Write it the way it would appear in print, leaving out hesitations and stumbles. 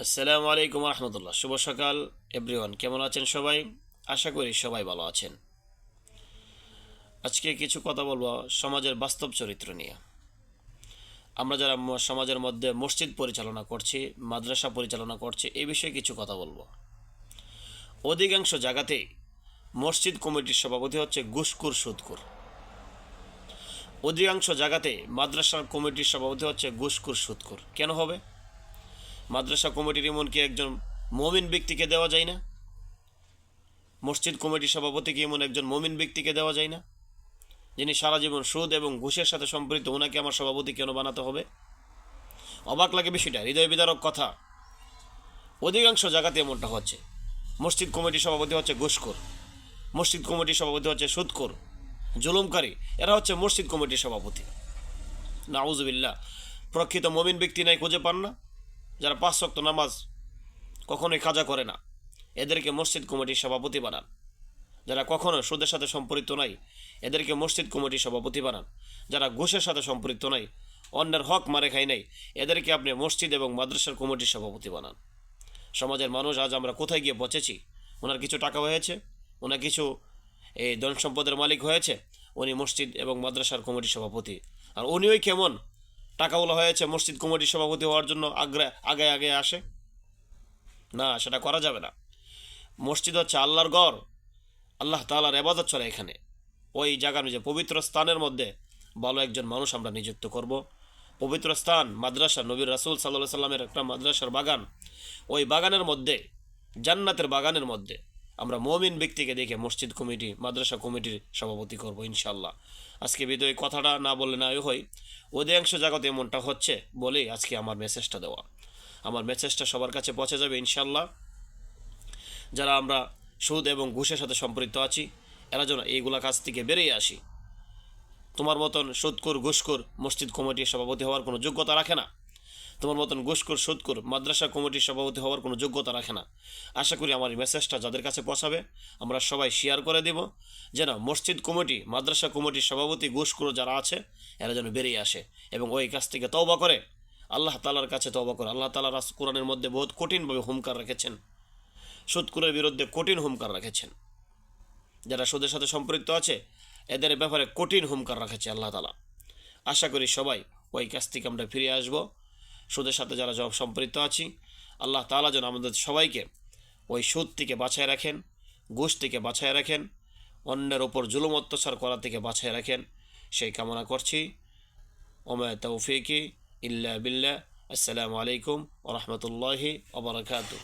আসসালামু আলাইকুম রহমতুল্লাহ। শুভ সকাল এভরিওয়ান, কেমন আছেন সবাই? আশা করি সবাই ভালো আছেন। আজকে কিছু কথা বলবো সমাজের বাস্তব চরিত্র নিয়ে। আমরা যারা সমাজের মধ্যে মসজিদ পরিচালনা করছি, মাদ্রাসা পরিচালনা করছি, এই বিষয়ে কিছু কথা বলবো। অধিকাংশ জায়গাতেই মসজিদ কমিটির সভাপতি হচ্ছে ঘুষখোর সুদখোর। অধিকাংশ জায়গাতে মাদ্রাসার কমিটির সভাপতি হচ্ছে ঘুষখোর সুদখোর। কেন হবে? মাদ্রাসা কমিটির এমনকি একজন মমিন ব্যক্তিকে দেওয়া যায় না? মসজিদ কমিটির সভাপতিকে এমন একজন মমিন ব্যক্তিকে দেওয়া যায় না, যিনি সারা জীবন সুদ এবং ঘুষের সাথে সম্পৃক্ত? ওনাকে আমার সভাপতি কেন বানাতে হবে? অবাক লাগে বিষয়টা, হৃদয় বিদারক কথা। অধিকাংশ জায়গাতে এমনটা হচ্ছে। মসজিদ কমিটির সভাপতি হচ্ছে ঘুষখোর, মসজিদ কমিটির সভাপতি হচ্ছে সুদখোর, জুলুমকারী। এরা হচ্ছে মসজিদ কমিটির সভাপতি। নাউজুবিল্লাহ। প্রকৃত মমিন ব্যক্তি নাই খুঁজে পান না, যারা 5 ওয়াক্ত নামাজ কখনোই কাজা করে না, এদেরকে মসজিদ কমিটির সভাপতি বানান। যারা কখনো সুদের সাথে সম্পৃক্ত নাই, এদেরকে মসজিদ কমিটির সভাপতি বানান। যারা ঘুষের সাথে সম্পৃক্ত নাই, অন্যের হক মারে খাই নাই, এদেরকে আপনি মসজিদ এবং মাদ্রাসার কমিটির সভাপতি বানান। সমাজের মানুষ আজ আমরা কোথায় গিয়ে পৌঁছেছি? ওনার কিছু টাকা হয়েছে, ওনার কিছু এই ধন সম্পদের মালিক হয়েছে, উনি মসজিদ এবং মাদ্রাসার কমিটির সভাপতি। আর উনিও কেমন টাকাওয়ালা হয়েছে মসজিদ কমিটির সভাপতি হওয়ার জন্য আগে আগে আসে? না, সেটা করা যাবে না। মসজিদ হচ্ছে আল্লাহর ঘর, আল্লাহ তাআলার ইবাদত চলে এখানে। ওই জায়গার যে পবিত্র স্থানের মধ্যে ভালো একজন মানুষ আমরা নিযুক্ত করব। পবিত্র স্থান মাদ্রাসা, নবীর রাসূল সাল্লাল্লাহু আলাইহি সাল্লামের একটা মাদ্রাসার বাগান। ওই বাগানের মধ্যে, জান্নাতের বাগানের মধ্যে আমরা মুমিন ব্যক্তিকে দেখে মসজিদ কমিটি, মাদ্রাসা কমিটির সভাপতি করব ইনশাআল্লাহ। আজকে বিদয় কথাটা না বললে না হয়। অধিকাংশ জায়গাতে এমনটা হচ্ছে বলেই আজকে আমার মেসেজটা দেওয়া। আমার মেসেজটা সবার কাছে পৌঁছে যাবে ইনশাআল্লাহ। যারা আমরা সুদ এবং ঘুষের সাথে সম্পৃক্ত আছি, এরা যেন এইগুলা কাছ থেকে বেরিয়ে আসি। তোমার মতন সুদখোর ঘুষখোর মসজিদ কমিটির সভাপতি হওয়ার কোনো যোগ্যতা রাখে না। তোমার মতন ঘুষখোর সুদখোর মাদ্রাসা কমিটির সভাপতি হওয়ার কোনো যোগ্যতা রাখে না। আশা করি আমার এই মেসেজটা যাদের কাছে পৌঁছাবে, আমরা সবাই শেয়ার করে দেব, যেন মসজিদ কমিটি, মাদ্রাসা কমিটির সভাপতি ঘুষখোর যারা আছে, এরা যেন বেরিয়ে আসে এবং ওই কাছ থেকে তওবা করে আল্লাহ তাআলার কাছে তওবা করে। আল্লাহ তাআলা কোরআনের মধ্যে বহুত কঠিনভাবে হুমকার রেখেছেন, সুদখোরের বিরুদ্ধে কঠিন হুমকার রেখেছেন। যারা সুদের সাথে সম্পৃক্ত আছে, এদের ব্যাপারে কঠিন হুমকার রেখেছে আল্লাহ তাআলা। আশা করি সবাই ওই কাছ থেকে আমরা ফিরে আসব। সুদের সাথে যারা সম্পৃক্ত আছি, আল্লাহ তাআলা যেন আমাদের সবাইকে ওই সুদ থেকে বাঁচায় রাখেন, ঘুষ থেকে বাঁচায় রাখেন, অন্যের ওপর জুলুম অত্যাচার করা থেকে বাঁচায় রাখেন, সেই কামনা করছি। ওমা তৌফিকি ইল্লা বিল্লাহ। আসসালামু আলাইকুম ওয়া রাহমাতুল্লাহি ওয়া বারাকাতুহু।